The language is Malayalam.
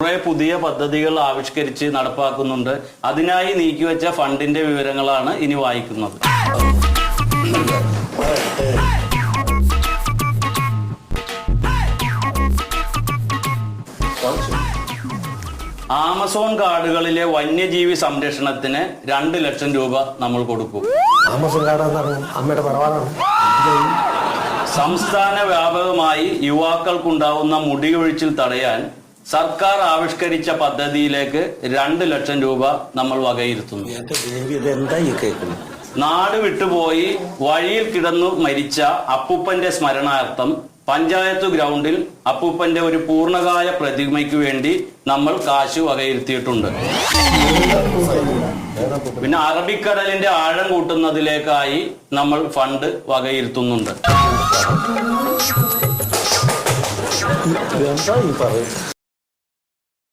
കുറെ പുതിയ പദ്ധതികൾ ആവിഷ്കരിച്ച് നടപ്പാക്കുന്നുണ്ട്. അതിനായി നീക്കിവെച്ച ഫണ്ടിന്റെ വിവരങ്ങളാണ് ഇനി വായിക്കുന്നത്. ആമസോൺ കാടുകളിലെ വന്യജീവി സംരക്ഷണത്തിന് 2 ലക്ഷം രൂപ നമ്മൾ കൊടുക്കും. ആമസോൺ കാടാണ് അമ്മയുടെ പറവാടാണ്. സംസ്ഥാന വ്യാപകമായി യുവാക്കൾക്കുണ്ടാവുന്ന മുടിയൊഴിച്ചിൽ തടയാൻ സർക്കാർ ആവിഷ്കരിച്ച പദ്ധതിയിലേക്ക് 2 ലക്ഷം രൂപ നമ്മൾ വകയിരുത്തുന്നു. നാട് വിട്ടുപോയി വഴിയിൽ കിടന്നു മരിച്ച അപ്പൂപ്പന്റെ സ്മരണാർത്ഥം പഞ്ചായത്ത് ഗ്രൗണ്ടിൽ അപ്പൂപ്പന്റെ ഒരു പൂർണ്ണകായ പ്രതിമയ്ക്ക് വേണ്ടി നമ്മൾ കാശ് വകയിരുത്തിയിട്ടുണ്ട്. പിന്നെ അറബിക്കടലിന്റെ ആഴം കൂട്ടുന്നതിലേക്കായി നമ്മൾ ഫണ്ട് വകയിരുത്തുന്നുണ്ട്.